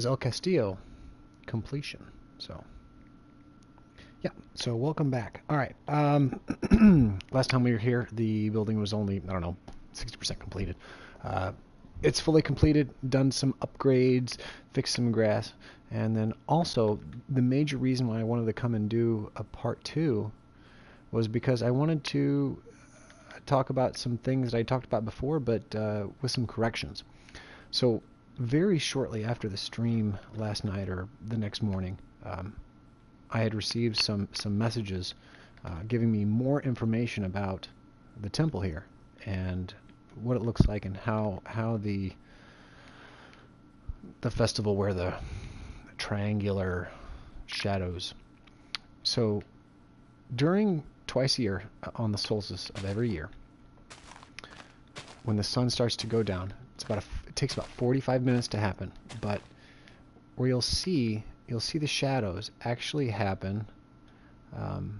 is El Castillo completion. So yeah, so welcome back. All right. Last time we were here, the building was only, I don't know, 60% completed. Uh, it's fully completed, done some upgrades, fixed some grass, and then also the major reason why I wanted to come and do a part two was because I wanted to talk about some things that I talked about before, but with some corrections. So very shortly after the stream last night or the next morning, I had received some messages giving me more information about the temple here and what it looks like and how the festival where the triangular shadows. So during twice a year on the solstice of every year, when the sun starts to go down, it takes about 45 minutes to happen, but where you'll see the shadows actually happen um,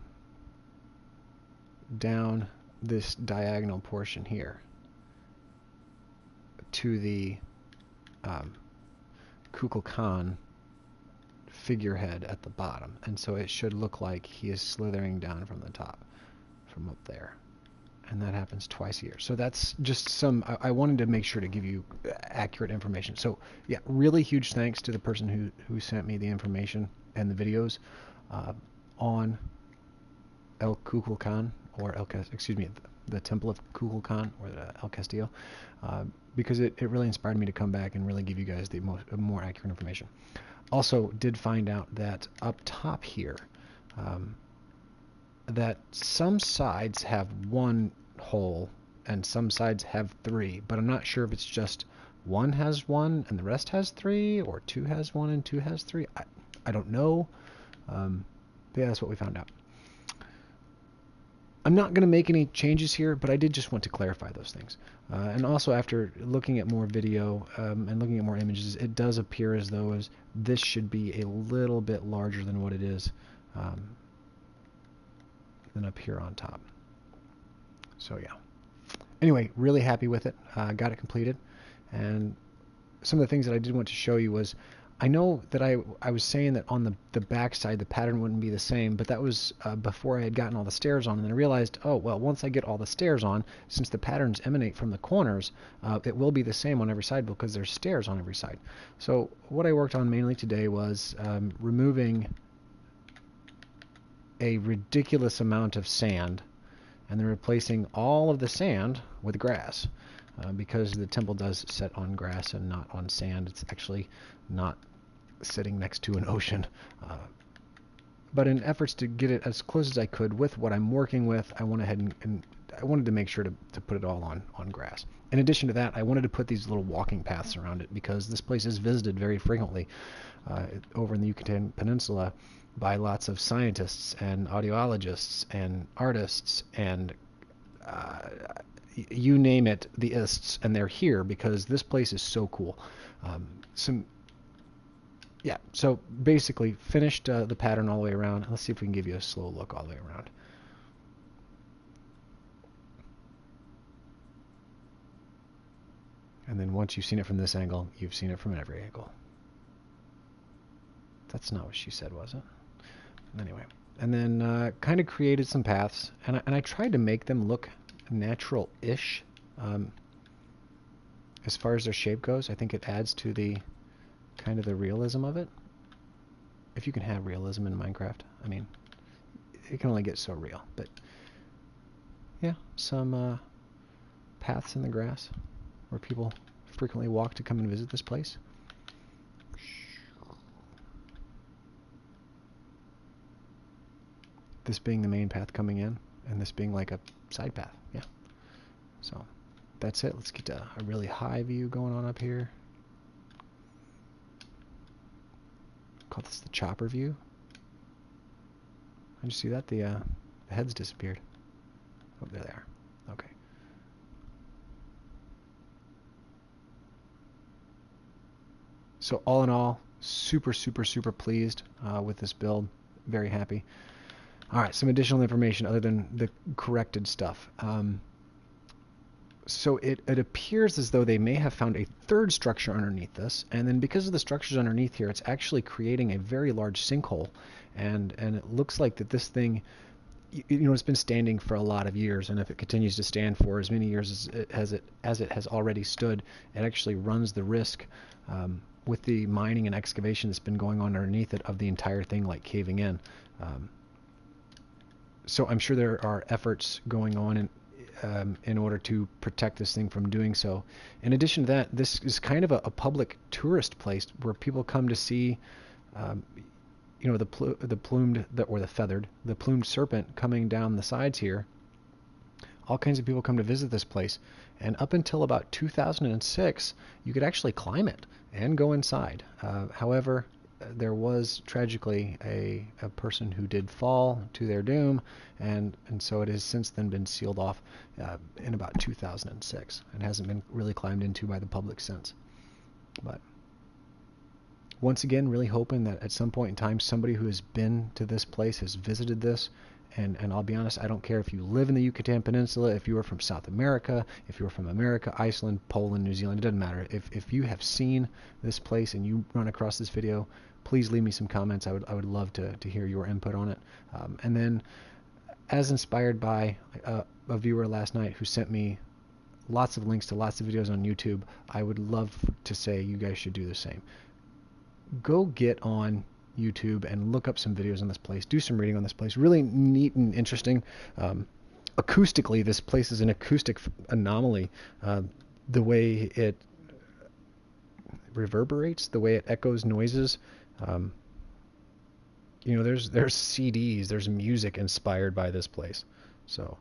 down this diagonal portion here to the um, Kukulkan figurehead at the bottom, and so it should look like he is slithering down from the top, from up there, and that happens twice a year. So that's just I wanted to make sure to give you accurate information. So yeah, really huge thanks to the person who sent me the information and the videos on El Kukulkan, or excuse me, the Temple of Kukulkan, or the El Castillo, because it really inspired me to come back and really give you guys the more accurate information. Also, did find out that up top here, that some sides have one hole and some sides have three, but I'm not sure if it's just one has one and the rest has three, or two has one and two has three. I don't know. But yeah, that's what we found out. I'm not going to make any changes here, but I did just want to clarify those things. And also, after looking at more video and looking at more images, it does appear as though this should be a little bit larger than what it is than up here on top. So yeah. Anyway, really happy with it. Got it completed. And some of the things that I did want to show you was, I know that I was saying that on the back side the pattern wouldn't be the same, but that was before I had gotten all the stairs on, and then I realized, oh well, once I get all the stairs on, since the patterns emanate from the corners, it will be the same on every side because there's stairs on every side. So what I worked on mainly today was removing a ridiculous amount of sand and then replacing all of the sand with grass. Because the temple does set on grass and not on sand. It's actually not sitting next to an ocean. But in efforts to get it as close as I could with what I'm working with, I went ahead and I wanted to make sure to put it all on grass. In addition to that, I wanted to put these little walking paths around it because this place is visited very frequently over in the Yucatan Peninsula by lots of scientists and audiologists and artists and you name it, the ists, and they're here because this place is so cool. Yeah, so basically finished the pattern all the way around. Let's see if we can give you a slow look all the way around. And then once you've seen it from this angle, you've seen it from every angle. That's not what she said, was it? Anyway, and then kind of created some paths, and I tried to make them look natural-ish. As far as their shape goes, I think it adds to the kind of the realism of it. If you can have realism in Minecraft, I mean, it can only get so real. But yeah, some paths in the grass where people frequently walk to come and visit this place. This being the main path coming in, and this being like a side path. Yeah. So that's it. Let's get a really high view going on up here. Call this the chopper view. Did you see that? The heads disappeared. Oh, there they are. Okay. So all in all, super, super, super pleased with this build. Very happy. All right, some additional information other than the corrected stuff. So it appears as though they may have found a third structure underneath this, and then because of the structures underneath here, it's actually creating a very large sinkhole, and it looks like that this thing, it's been standing for a lot of years, and if it continues to stand for as many years as it has already stood, it actually runs the risk, with the mining and excavation that's been going on underneath it, of the entire thing like caving in. So I'm sure there are efforts going on in order to protect this thing from doing so. In addition to that, this is kind of a public tourist place where people come to see, the plumed, the plumed serpent coming down the sides here. All kinds of people come to visit this place, and up until about 2006, you could actually climb it and go inside. However, there was tragically a person who did fall to their doom, and so it has since then been sealed off in about 2006 and hasn't been really climbed into by the public since. But once again, really hoping that at some point in time, somebody who has been to this place has visited this. And I'll be honest, I don't care if you live in the Yucatan Peninsula, if you are from South America, if you're from America, Iceland, Poland, New Zealand, it doesn't matter. If you have seen this place and you run across this video, please leave me some comments. I would love to hear your input on it. And then, as inspired by a viewer last night who sent me lots of links to lots of videos on YouTube, I would love to say you guys should do the same. Go get on YouTube and look up some videos on this place. Do some reading on this place. Really neat and interesting. Acoustically, this place is an acoustic anomaly. The way it reverberates, the way it echoes noises. There's CDs, there's music inspired by this place. So,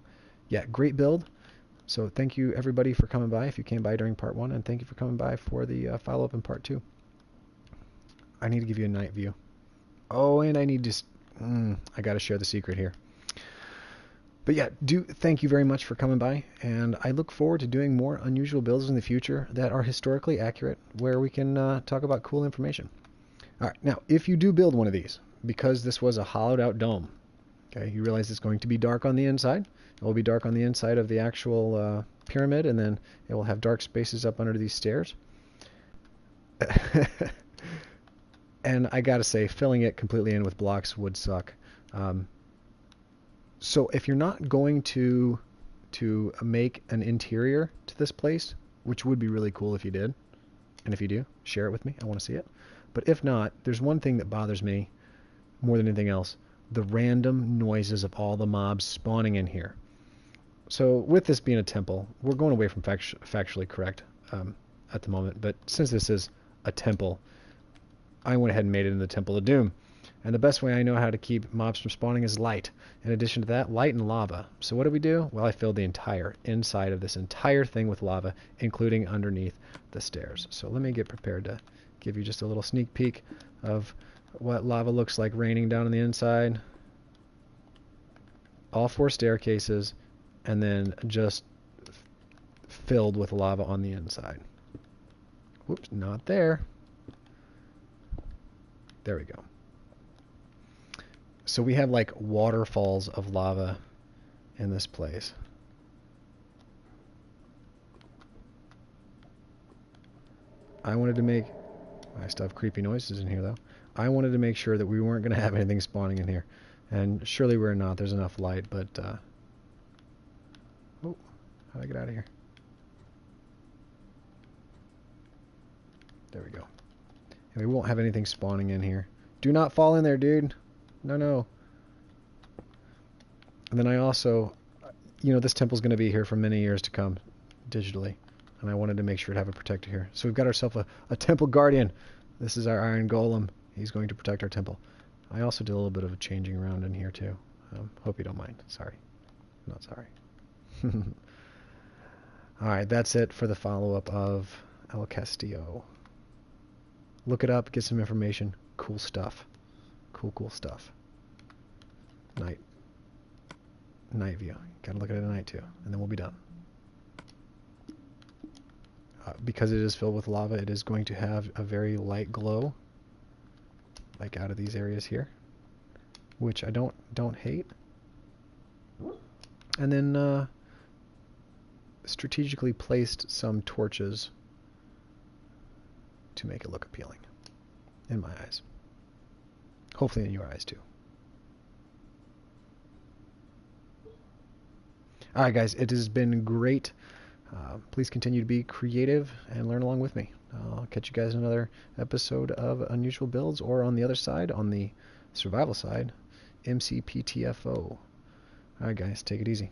yeah, great build. So thank you everybody for coming by if you came by during part 1, and thank you for coming by for the follow-up in part 2. I need to give you a night view. Oh, and I need to... I got to share the secret here. But yeah, thank you very much for coming by, and I look forward to doing more unusual builds in the future that are historically accurate, where we can talk about cool information. All right, now, if you do build one of these, because this was a hollowed-out dome, okay, you realize it's going to be dark on the inside. It will be dark on the inside of the actual pyramid, and then it will have dark spaces up under these stairs. And I gotta say, filling it completely in with blocks would suck. So if you're not going to make an interior to this place, which would be really cool if you did, and if you do, share it with me. I want to see it. But if not, there's one thing that bothers me more than anything else: the random noises of all the mobs spawning in here. So with this being a temple, we're going away from factually correct at the moment, but since this is a temple, I went ahead and made it in the Temple of Doom. And the best way I know how to keep mobs from spawning is light. In addition to that, light and lava. So what do we do? Well, I filled the entire inside of this entire thing with lava, including underneath the stairs. So let me get prepared to give you just a little sneak peek of what lava looks like raining down on the inside. All 4 staircases, and then just filled with lava on the inside. Whoops, not there. There we go. So we have like waterfalls of lava in this place. I wanted to make... I still have creepy noises in here though. I wanted to make sure that we weren't going to have anything spawning in here. And surely we're not. There's enough light, but... Oh, how do I get out of here? There we go. And we won't have anything spawning in here. Do not fall in there, dude. No. And then I also, this temple's going to be here for many years to come, digitally. And I wanted to make sure to have a protector here. So we've got ourselves a temple guardian. This is our iron golem. He's going to protect our temple. I also did a little bit of a changing around in here too. Hope you don't mind. Sorry. I'm not sorry. Alright, that's it for the follow-up of El Castillo. Look it up, get some information. Cool stuff. Cool stuff. Night view. Gotta look at it at night too, and then we'll be done. Because it is filled with lava, it is going to have a very light glow, like out of these areas here, which I don't hate. And then strategically placed some torches to make it look appealing in my eyes. Hopefully in your eyes too. Alright guys, it has been great. Please continue to be creative and learn along with me. I'll catch you guys in another episode of Unusual Builds, or on the other side, on the survival side, MCPTFO. Alright guys, take it easy.